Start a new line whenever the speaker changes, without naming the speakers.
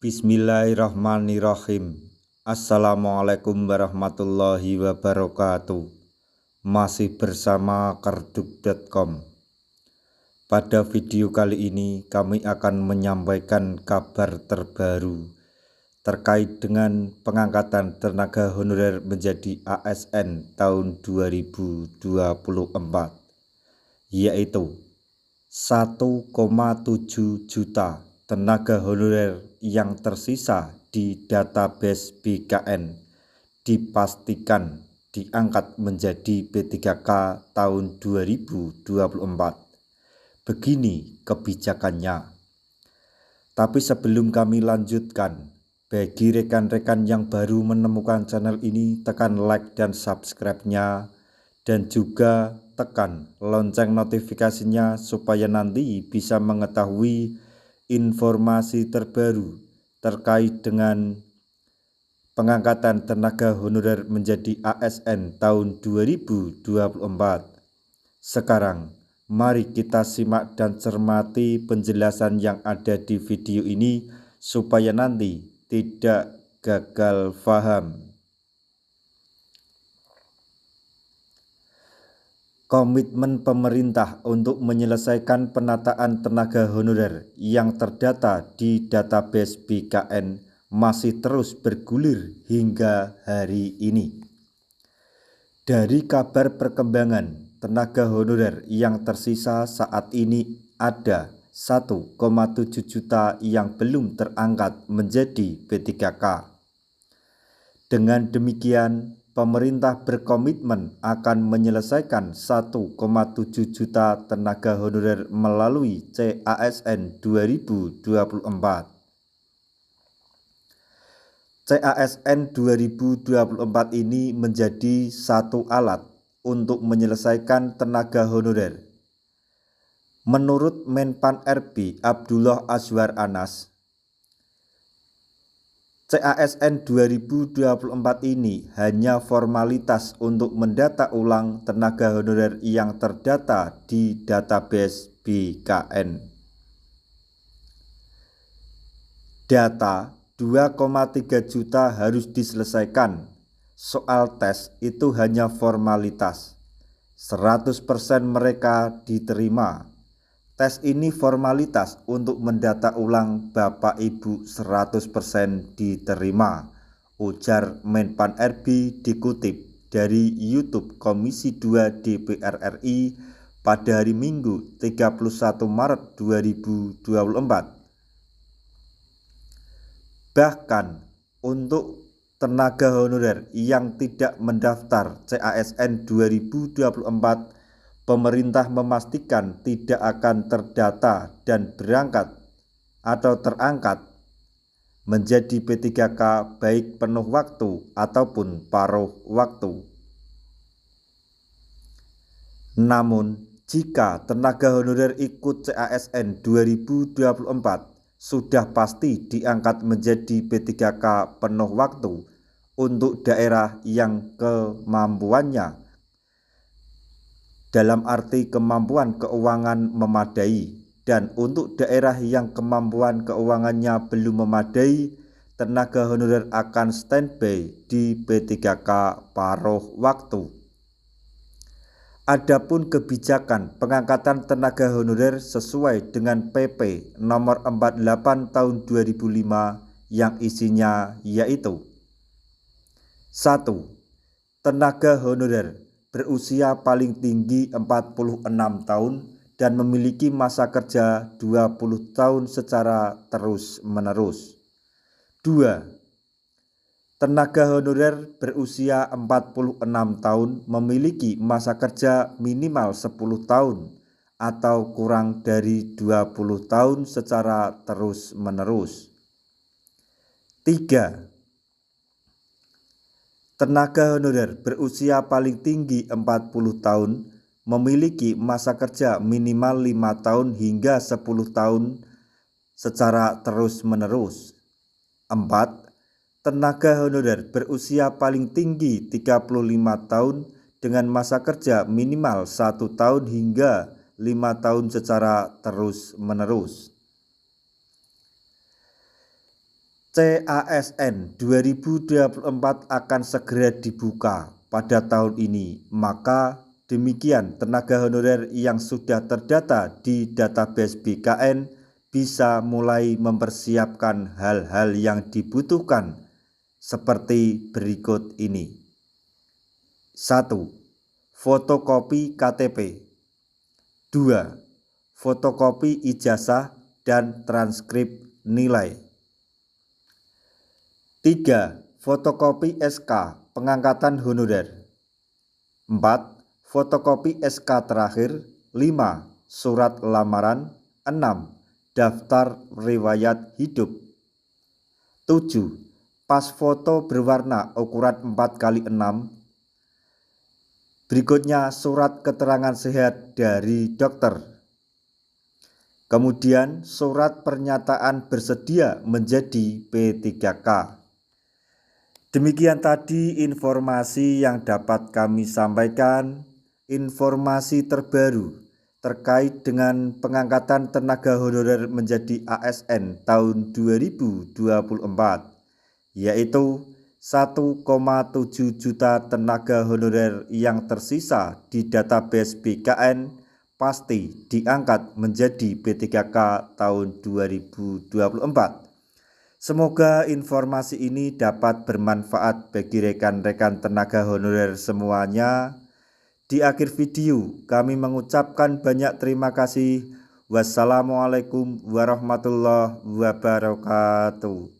Bismillahirrahmanirrahim. Assalamualaikum warahmatullahi wabarakatuh. Masih bersama karduk.com. Pada video kali ini kami akan menyampaikan kabar terbaru terkait dengan pengangkatan tenaga honorer menjadi ASN tahun 2024, yaitu 1,7 juta tenaga honorer yang tersisa di database BKN dipastikan diangkat menjadi P3K tahun 2024. Begini kebijakannya. Tapi sebelum kami lanjutkan, bagi rekan-rekan yang baru menemukan channel ini, tekan like dan subscribe-nya, dan juga tekan lonceng notifikasinya supaya nanti bisa mengetahui informasi terbaru terkait dengan pengangkatan tenaga honorer menjadi ASN tahun 2024. Sekarang mari kita simak dan cermati penjelasan yang ada di video ini supaya nanti tidak gagal paham. Komitmen pemerintah untuk menyelesaikan penataan tenaga honorer yang terdata di database BKN masih terus bergulir hingga hari ini. Dari kabar perkembangan tenaga honorer yang tersisa saat ini ada 1,7 juta yang belum terangkat menjadi P3K. Dengan demikian, pemerintah berkomitmen akan menyelesaikan 1,7 juta tenaga honorer melalui CASN 2024. CASN 2024 ini menjadi satu alat untuk menyelesaikan tenaga honorer. Menurut Menpan RB Abdullah Azwar Anas, CASN 2024 ini hanya formalitas untuk mendata ulang tenaga honorer yang terdata di database BKN. Data 2,3 juta harus diselesaikan. Soal tes itu hanya formalitas. 100% mereka diterima. Tes ini formalitas untuk mendata ulang Bapak Ibu 100% diterima, ujar Menpan RB dikutip dari YouTube Komisi 2 DPR RI pada hari Minggu 31 Maret 2024. Bahkan untuk tenaga honorer yang tidak mendaftar CASN 2024, pemerintah memastikan tidak akan terdata dan berangkat atau terangkat menjadi P3K baik penuh waktu ataupun paruh waktu. Namun, jika tenaga honorer ikut CASN 2024, sudah pasti diangkat menjadi P3K penuh waktu untuk daerah yang kemampuannya dalam arti kemampuan keuangan memadai, dan untuk daerah yang kemampuan keuangannya belum memadai, tenaga honorer akan standby di P3K paruh waktu. Adapun kebijakan pengangkatan tenaga honorer sesuai dengan PP nomor 48 tahun 2005 yang isinya yaitu 1. Tenaga honorer berusia paling tinggi 46 tahun dan memiliki masa kerja 20 tahun secara terus-menerus. 2. Tenaga honorer berusia 46 tahun memiliki masa kerja minimal 10 tahun atau kurang dari 20 tahun secara terus-menerus. 3. Tenaga honorer berusia paling tinggi 40 tahun memiliki masa kerja minimal 5 tahun hingga 10 tahun secara terus-menerus. 4. Tenaga honorer berusia paling tinggi 35 tahun dengan masa kerja minimal 1 tahun hingga 5 tahun secara terus-menerus. CASN 2024 akan segera dibuka pada tahun ini, maka demikian tenaga honorer yang sudah terdata di database BKN bisa mulai mempersiapkan hal-hal yang dibutuhkan seperti berikut ini. 1. Fotokopi KTP. 2. Fotokopi ijazah dan transkrip nilai. 3. Fotokopi SK pengangkatan honorer. 4. Fotokopi SK terakhir. 5. Surat lamaran. 6. Daftar riwayat hidup. 7. Pas foto berwarna ukuran 4x6. Berikutnya surat keterangan sehat dari dokter. Kemudian surat pernyataan bersedia menjadi P3K. Demikian tadi informasi yang dapat kami sampaikan. Informasi terbaru terkait dengan pengangkatan tenaga honorer menjadi ASN tahun 2024, yaitu 1,7 juta tenaga honorer yang tersisa di database BKN pasti diangkat menjadi P3K tahun 2024. Semoga informasi ini dapat bermanfaat bagi rekan-rekan tenaga honorer semuanya. Di akhir video kami mengucapkan banyak terima kasih. Wassalamualaikum warahmatullahi wabarakatuh.